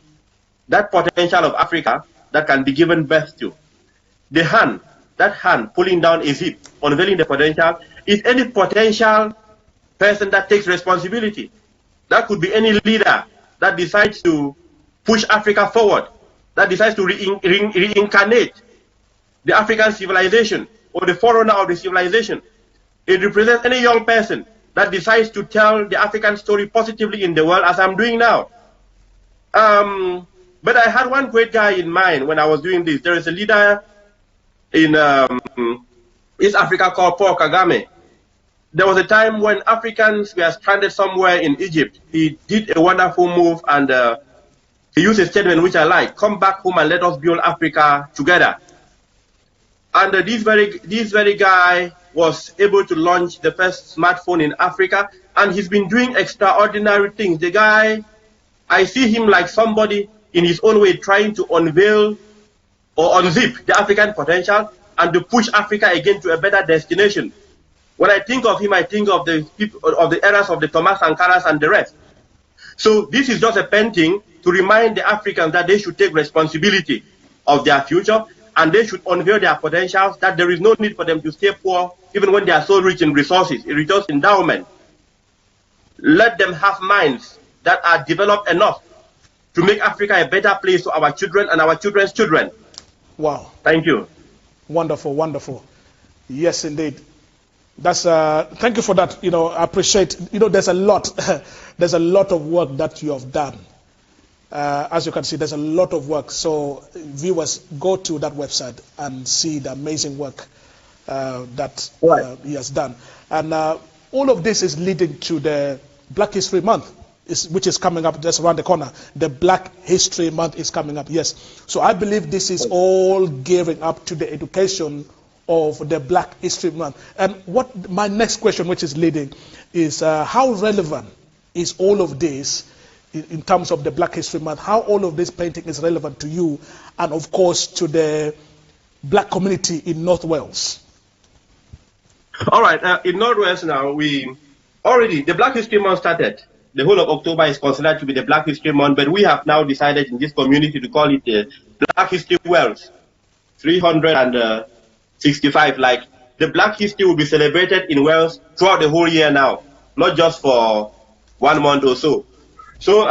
that potential of Africa that can be given birth to. The hand, that hand pulling down a zip, unveiling the potential, is any potential person that takes responsibility. That could be any leader that decides to push Africa forward, that decides to reincarnate the African civilization or the forerunner of the civilization. It represents any young person that decides to tell the African story positively in the world, as I'm doing now. But I had one great guy in mind when I was doing this. There is a leader in East Africa called Paul Kagame. There was a time when Africans were stranded somewhere in Egypt. He did a wonderful move, and he used a statement which I like: "Come back home and let us build Africa together." And this very guy was able to launch the first smartphone in Africa, and he's been doing extraordinary things. The guy, I see him like somebody in his own way trying to unveil or unzip the African potential and to push Africa again to a better destination. When I think of him, I think of the people of the eras of the Thomas Sankaras and the rest. So this is just a painting to remind the Africans that they should take responsibility of their future and they should unveil their potentials, that there is no need for them to stay poor even when they are so rich in resources. It is just endowment. Let them have minds that are developed enough to make Africa a better place for our children and our children's children. Wow. Thank you. Wonderful, wonderful. Yes, indeed. That's thank you for that. I appreciate. There's a lot, there's a lot of work that you have done. As you can see, there's a lot of work. So viewers, go to that website and see the amazing work that he has done. And all of this is leading to the Black History Month, which is coming up just around the corner. The Black History Month is coming up, yes. So I believe this is all gearing up to the education of the Black History Month. And what my next question, which is leading, is how relevant is all of this in terms of the Black History Month? How all of this painting is relevant to you and, of course, to the black community in North Wales? All right. In North Wales now, the Black History Month started. The whole of October is considered to be the Black History Month, but we have now decided in this community to call it the Black History Wales 365. Like, the Black History will be celebrated in Wales throughout the whole year now, not just for 1 month or so. So,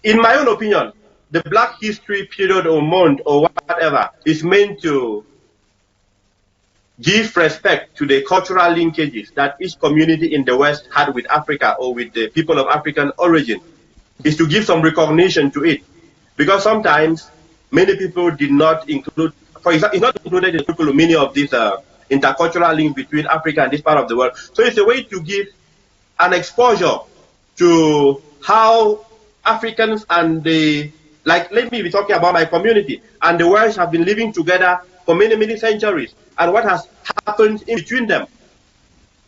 in my own opinion, the Black History period or month or whatever is meant to give respect to the cultural linkages that each community in the West had with Africa or with the people of African origin, is to give some recognition to it. Because sometimes many people did not include, for example, it's not included in the many of these intercultural links between Africa and this part of the world. So it's a way to give an exposure to how Africans and let me be talking about my community, and the Welsh have been living together for many, many centuries, and what has happened in between them,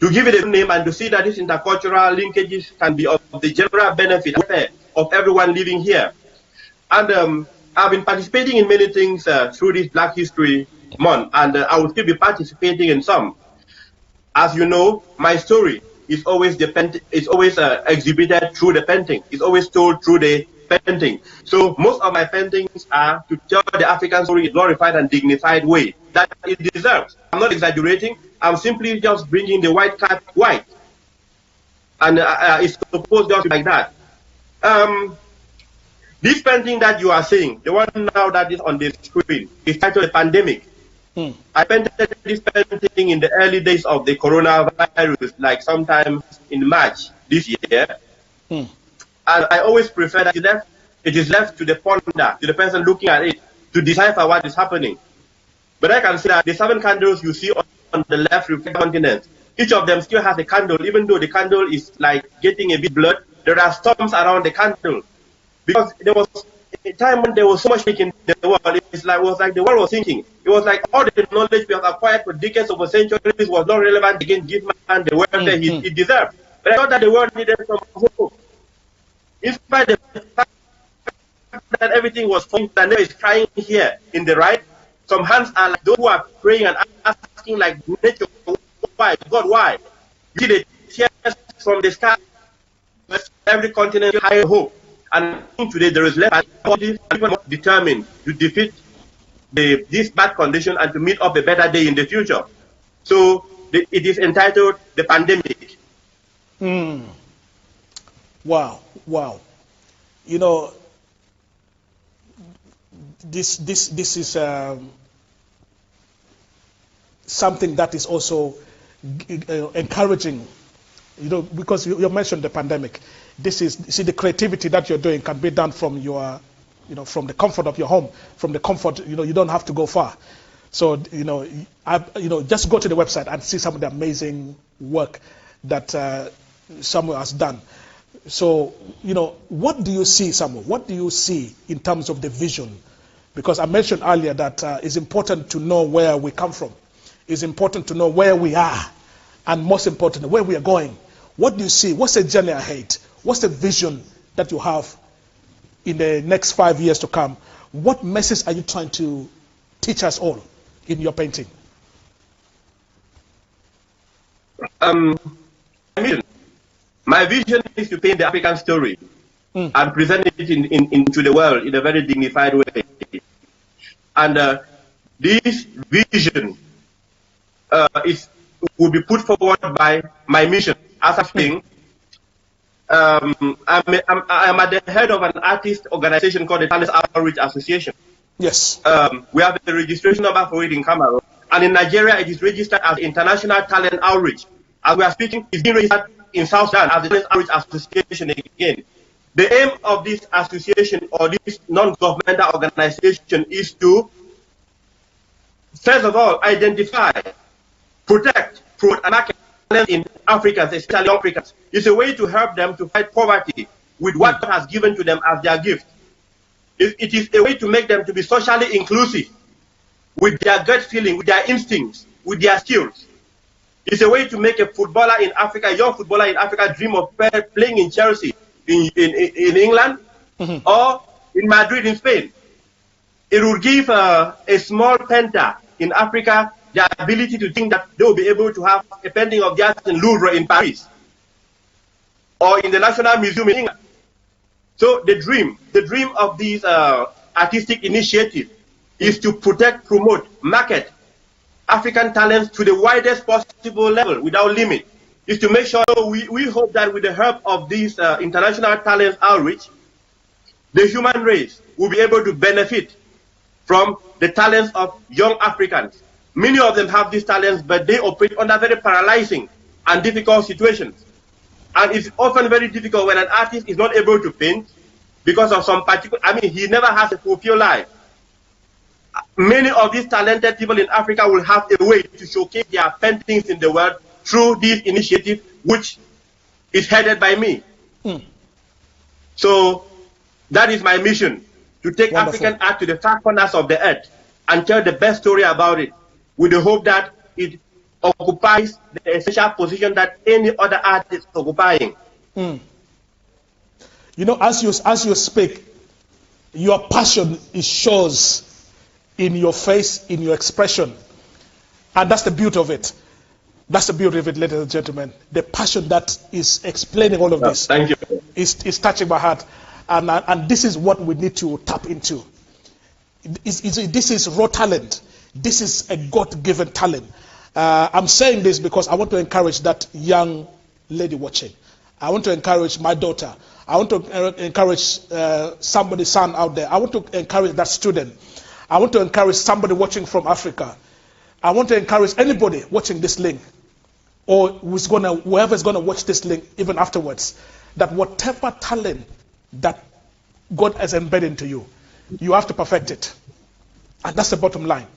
to give it a name and to see that these intercultural linkages can be of the general benefit of everyone living here. And I've been participating in many things through this Black History Month, and I will still be participating in some. As you know, my story is always exhibited through the painting. It's always told through the painting. So most of my paintings are to tell the African story in a glorified and dignified way that it deserves. I'm not exaggerating. I'm simply just bringing the white cat white, and it's supposed just like that. This painting that you are seeing, the one now that is on the screen, is titled "The Pandemic." I painted this painting in the early days of the coronavirus, like sometime in March this year. And I always prefer that it is left to the ponder, to the person looking at it, to decipher what is happening. But I can see that the 7 candles you see on the left reflect continents. Each of them still has a candle, even though the candle is like getting a bit blurred. There are storms around the candle. Because there was a time when there was so much thinking in the world, it was like the world was thinking. It was like all the knowledge we have acquired for decades over centuries was not relevant again, give man the welfare he deserved. But I thought that the world needed some hope. In spite of the fact that everything was falling, and there is crying here in the right, some hands are like those who are praying and asking like nature, why? God, why? You see the tears from the sky, every continent higher hope. And today there is less people more determined to defeat this bad condition and to meet up a better day in the future. So it is entitled "The Pandemic." Wow, wow. You know, this is something that is also encouraging. You know, because you mentioned the pandemic. This is, see, the creativity that you're doing can be done from your, from the comfort of your home, from the comfort, you don't have to go far. So, just go to the website and see some of the amazing work that Samuel has done. So, what do you see, Samuel? What do you see in terms of the vision? Because I mentioned earlier that it's important to know where we come from. It's important to know where we are, and most importantly, where we are going. What do you see? What's the journey ahead? What's the vision that you have in the next 5 years to come? What message are you trying to teach us all in your painting? My vision is to paint the African story and present it into the world in a very dignified way. And this vision will be put forward by my mission as a thing. I'm at the head of an artist organization called the Talent Outreach Association. Yes. We have a registration number for it in Cameroon. And in Nigeria, it is registered as International Talent Outreach. As we are speaking, it's being registered in South Sudan as the Talent Outreach Association again. The aim of this association or this non-governmental organization is to, first of all, identify, protect, promote, and market talent in Africans, especially young Africans. It's a way to help them to fight poverty with what God has given to them as their gift. It is a way to make them to be socially inclusive with their gut feeling, with their instincts, with their skills. It's a way to make a footballer in Africa, a young footballer in Africa, dream of playing in Chelsea in England or in Madrid in Spain. It will give a small painter in Africa the ability to think that they will be able to have a painting of theirs in Louvre in Paris or in the National Museum in England. So the dream of this artistic initiative is to protect, promote, market African talents to the widest possible level without limit. Is to make sure we hope that with the help of this international talent outreach, the human race will be able to benefit from the talents of young Africans. Many of them have these talents, but they operate under very paralyzing and difficult situations. And it's often very difficult when an artist is not able to paint because of some particular, he never has a fulfilled life. Many of these talented people in Africa will have a way to showcase their paintings in the world through this initiative, which is headed by me. So that is my mission, to take Wonderful. African art to the far corners of the earth and tell the best story about it, with the hope that it occupies the essential position that any other artist is occupying. You know, as you speak, your passion it shows in your face, in your expression, and that's the beauty of it. That's the beauty of it, ladies and gentlemen. The passion that is explaining all of this Thank you. is touching my heart, and this is what we need to tap into. This is raw talent. This is a God-given talent. I'm saying this because I want to encourage that young lady watching. I want to encourage my daughter. I want to encourage somebody's son out there. I want to encourage that student. I want to encourage somebody watching from Africa. I want to encourage anybody watching this link, or whoever is going to watch this link even afterwards, that whatever talent that God has embedded into you, you have to perfect it. And that's the bottom line.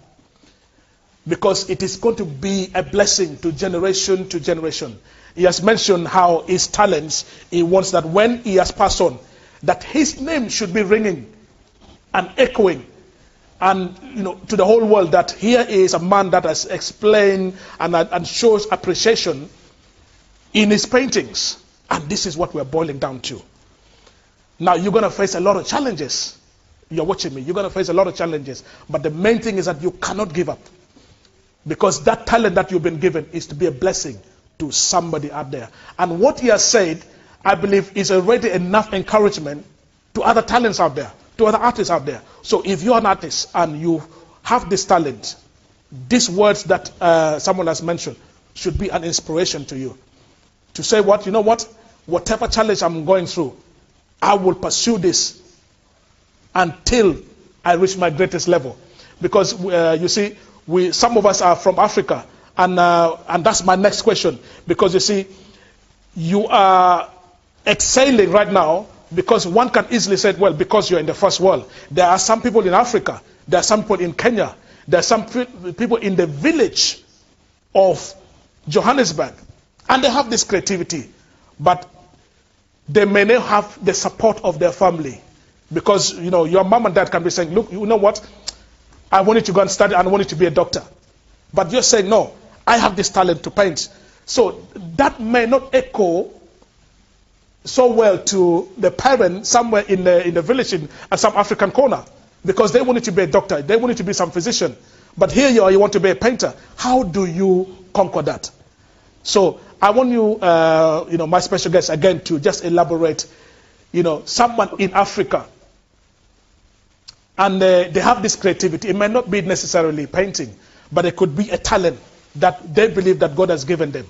Because it is going to be a blessing to generation to generation. He has mentioned how his talents, he wants that when he has passed on, that his name should be ringing and echoing, and to the whole world, that here is a man that has explained and shows appreciation in his paintings. And this is what we're boiling down to. Now you're going to face a lot of challenges. You're watching me. You're going to face a lot of challenges. But the main thing is that you cannot give up. Because that talent that you've been given is to be a blessing to somebody out there. And what he has said, I believe, is already enough encouragement to other talents out there, to other artists out there. So if you're an artist and you have this talent, these words that someone has mentioned should be an inspiration to you. To say what, you know what, whatever challenge I'm going through, I will pursue this until I reach my greatest level. Because you see, some of us are from Africa, and that's my next question. Because you see, you are excelling right now, because one can easily say, well, because you're in the first world. There are some people in Africa, there are some people in Kenya, there are some people in the village of Johannesburg, and they have this creativity, but they may not have the support of their family. Because, your mom and dad can be saying, look, you know what, I want you to go and study and I want you to be a doctor. But you're saying, no, I have this talent to paint. So that may not echo so well to the parent somewhere in the village in some African corner. Because they want you to be a doctor, they want you to be some physician. But here you are, you want to be a painter. How do you conquer that? So I want you, my special guest again, to just elaborate, someone in Africa, and they have this creativity. It may not be necessarily painting, but it could be a talent that they believe that God has given them,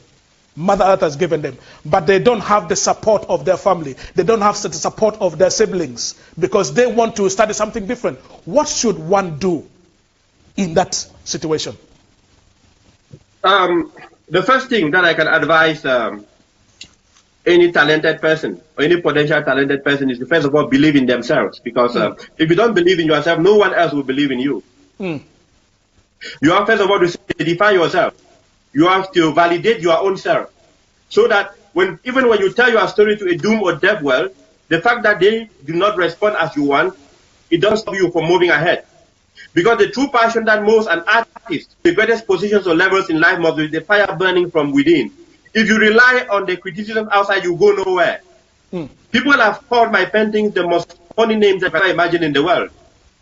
Mother Earth has given them, but they don't have the support of their family. They don't have the support of their siblings because they want to study something different. What should one do in that situation? The first thing that I can advise any talented person or any potential talented person is to first of all believe in themselves, because if you don't believe in yourself, no one else will believe in you. You have first of all to define yourself. You have to validate your own self, so that even when you tell your story to a doom or deaf world, the fact that they do not respond as you want, it doesn't stop you from moving ahead. Because the true passion that moves an artist, the greatest positions or levels in life, must be the fire burning from within. If you rely on the criticism outside, you go nowhere. People have called my paintings the most funny names that I can imagine in the world.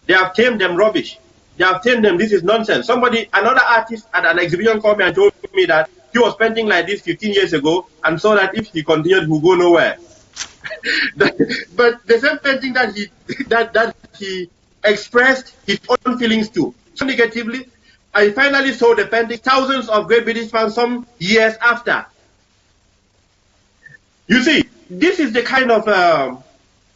They have termed them rubbish. They have termed them, this is nonsense. Another artist at an exhibition called me and told me that he was painting like this 15 years ago and saw that if he continued, he would go nowhere. But the same painting that he expressed his own feelings to, so negatively, I finally saw the painting thousands of great British fans some years after. You see, this is the kind of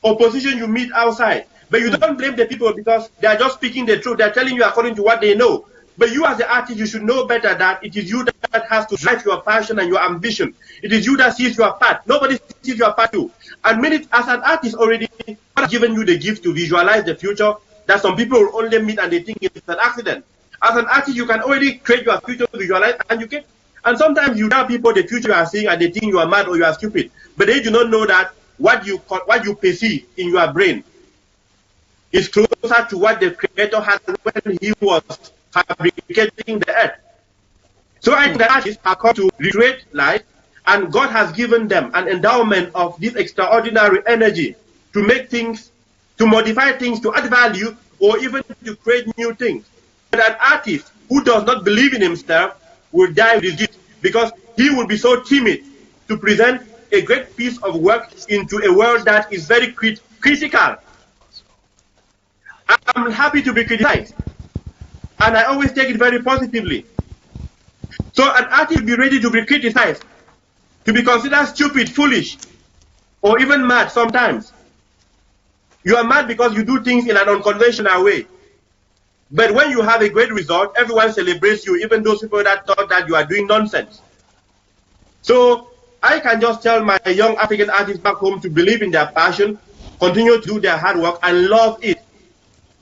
opposition you meet outside. But you don't blame the people because they are just speaking the truth. They are telling you according to what they know. But you as the artist, you should know better that it is you that has to drive your passion and your ambition. It is you that sees your path. Nobody sees your path too. And as an artist already, God has given you the gift to visualize the future that some people will only meet and they think it's an accident. As an artist, you can already create your future, visualize, and you can. And sometimes you tell people the future you are seeing and they think you are mad or you are stupid. But they do not know that what you perceive in your brain is closer to what the Creator had when He was fabricating the earth. So I think that artists have come to recreate life, and God has given them an endowment of this extraordinary energy to make things, to modify things, to add value, or even to create new things. But an artist who does not believe in himself will die with his gift, because he will be so timid to present a great piece of work into a world that is very critical. I'm happy to be criticized, and I always take it very positively. So an artist will be ready to be criticized, to be considered stupid, foolish, or even mad sometimes. You are mad because you do things in an unconventional way. But when you have a great result, everyone celebrates you, even those people that thought that you are doing nonsense. So I can just tell my young African artists back home to believe in their passion, continue to do their hard work, and love it.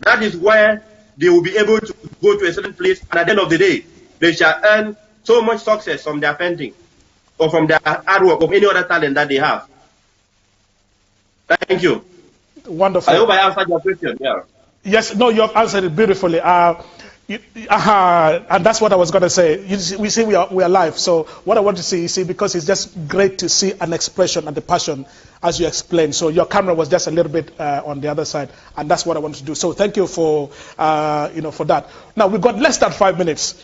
That is where they will be able to go to a certain place, and at the end of the day, they shall earn so much success from their painting, or from their artwork, or any other talent that they have. Thank you. Wonderful. I hope I answered your question. Yeah. Yes, no, you have answered it beautifully. And that's what I was going to say. We see we are live. So what I want to see, you see, because it's just great to see an expression and the passion as you explained. So your camera was just a little bit on the other side, and that's what I wanted to do. So thank you for for that. Now we've got less than 5 minutes,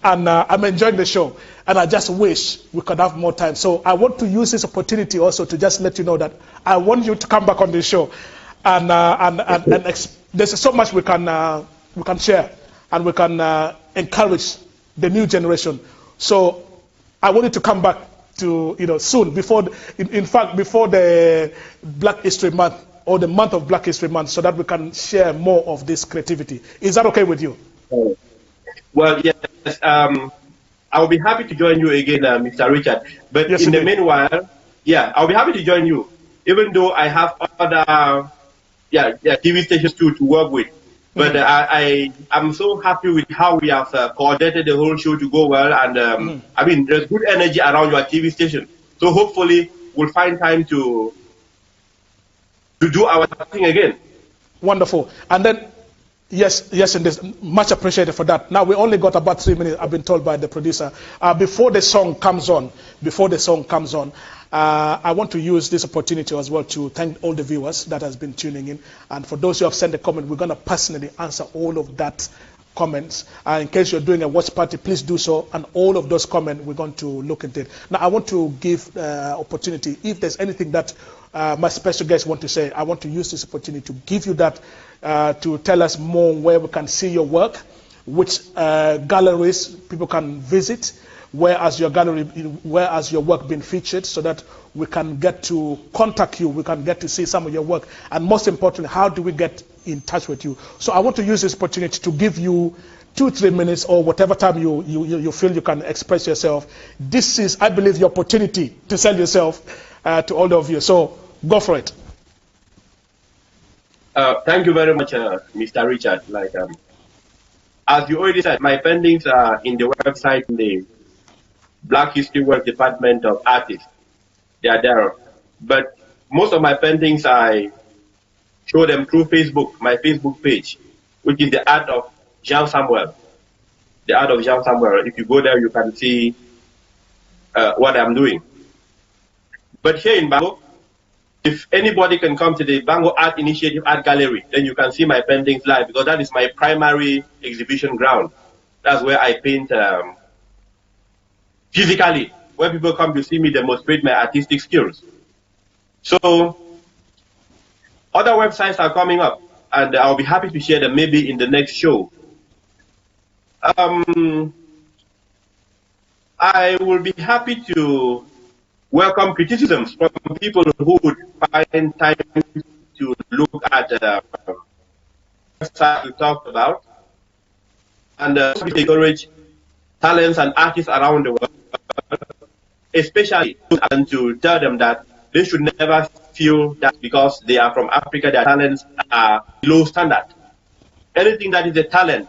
and I'm enjoying the show, and I just wish we could have more time. So I want to use this opportunity also to just let you know that I want you to come back on the show, and there's so much we can share, and we can encourage the new generation. So I want you to come back to soon, before in fact before the Black History Month, or the month of Black History Month, so that we can share more of this creativity. Is that okay with you? Well, yes. I will be happy to join you again, Mr. Richard. But yes, in the meanwhile, yeah, I'll be happy to join you, even though I have other TV stations to work with. But I'm so happy with how we have coordinated the whole show to go well. And I mean, there's good energy around your TV station. So hopefully we'll find time to do our thing again. Wonderful. And then, yes, and much appreciated for that. Now we only got about 3 minutes, I've been told by the producer. Before the song comes on, I want to use this opportunity as well to thank all the viewers that has been tuning in. And for those who have sent a comment, we're going to personally answer all of that comments. In case you're doing a watch party, please do so. And all of those comments, we're going to look into it. Now, I want to give opportunity. If there's anything that my special guests want to say, I want to use this opportunity to give you that, to tell us more where we can see your work, which galleries people can visit, where has your work been featured, so that we can get to contact you, we can get to see some of your work, and most importantly, how do we get in touch with you? So I want to use this opportunity to give you 2-3 minutes, or whatever time you feel you can express yourself. This is, I believe, your opportunity to sell yourself to all of you. So go for it. Thank you very much, Mr. Richard. As you already said, my paintings are in the website in the Black History Work Department of Artists. They are there. But most of my paintings, I show them through Facebook, my Facebook page, which is the Art of Jean Samuel. The Art of Jean Samuel. If you go there, you can see what I'm doing. But here in Bango, if anybody can come to the Bango Art Initiative Art Gallery, then you can see my paintings live, because that is my primary exhibition ground. That's where I paint physically. When people come to see me demonstrate my artistic skills. So other websites are coming up, and I'll be happy to share them maybe in the next show. I will be happy to welcome criticisms from people who would find time to look at the website we talked about, and encourage talents and artists around the world, especially, and to tell them that they should never feel that because they are from Africa, their talents are low standard. Anything that is a talent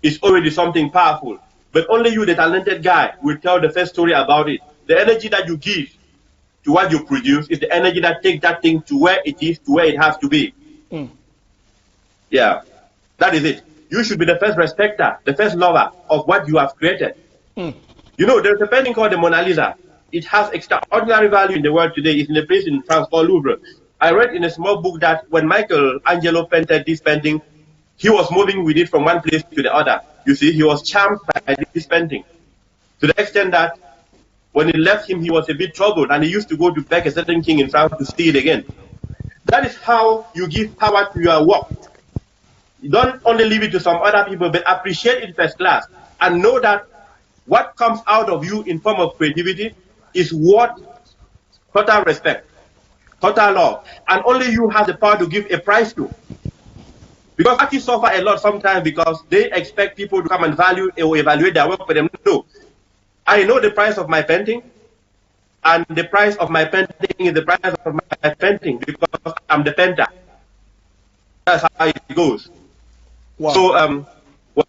is already something powerful, but only you, the talented guy, will tell the first story about it. The energy that you give to what you produce is the energy that takes that thing to where it is, to where it has to be. Yeah, that is it. You should be the first respecter, the first lover of what you have created. You know, there's a painting called the Mona Lisa. It has extraordinary value in the world today. It's in a place in France called Louvre. I read in a small book that when Michelangelo painted this painting, he was moving with it from one place to the other. You see, he was charmed by this painting to the extent that when it left him, he was a bit troubled, and he used to go to beg a certain king in France to see it again. That is how you give power to your work. You don't only leave it to some other people, but appreciate it first class and know that what comes out of you in form of creativity is worth total respect, total love, and only you have the power to give a price to. Because artists suffer a lot sometimes because they expect people to come and value or evaluate their work for them. No, I know the price of my painting, and the price of my painting is the price of my painting because I'm the painter. That's how it goes. Wow. So, well,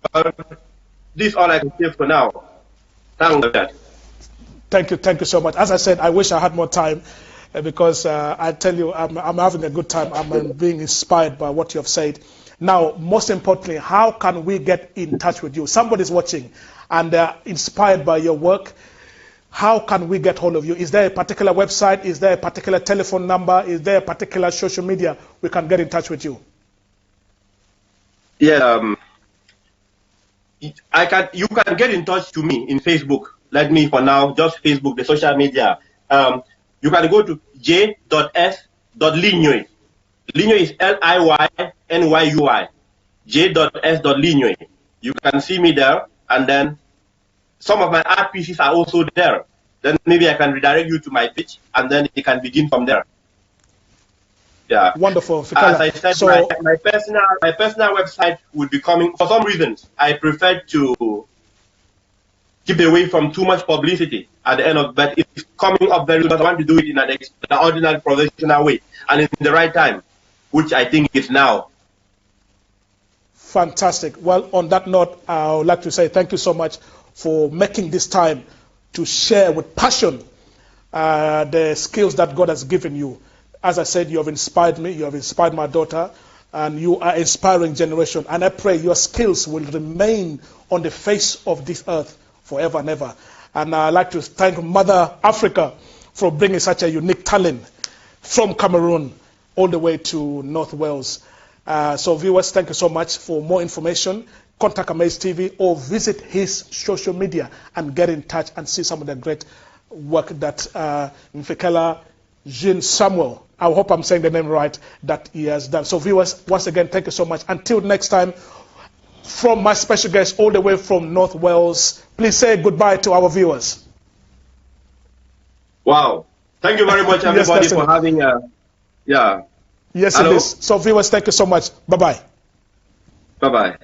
this is all I can say for now. Thank you. Thank you so much. As I said, I wish I had more time because I tell you, I'm having a good time. I'm being inspired by what you have said. Now, most importantly, how can we get in touch with you? Somebody's watching and they're inspired by your work. How can we get hold of you? Is there a particular website? Is there a particular telephone number? Is there a particular social media we can get in touch with you? Yeah, you can get in touch to me in Facebook. Let me for now just Facebook, the social media. You can go to j.s.linyui. Linyui is Liynui. j.s.linyui. You can see me there, and then some of my art pieces are also there. Then maybe I can redirect you to my page, and then it can begin from there. Yeah. Wonderful. As I said, so, my personal website would be coming. For some reasons, I prefer to keep away from too much publicity at the end of, but it's coming up very soon. I want to do it in an extraordinary professional way and in the right time, which I think is now. Fantastic. Well, on that note, I would like to say thank you so much for making this time to share with passion the skills that God has given you. As I said, you have inspired me, you have inspired my daughter, and you are inspiring generation. And I pray your skills will remain on the face of this earth forever and ever. And I'd like to thank Mother Africa for bringing such a unique talent from Cameroon all the way to North Wales. So viewers, thank you so much. For more information, contact Amaze TV or visit his social media and get in touch and see some of the great work that MFIKELA Jean Samuel, I hope I'm saying the name right, that he has done. So viewers, once again, thank you so much. Until next time, from my special guest all the way from North Wales, please say goodbye to our viewers. Wow. Thank you very much, everybody, yes, for having yeah. Yes, Hello? it is. So viewers, thank you so much. Bye-bye. Bye-bye.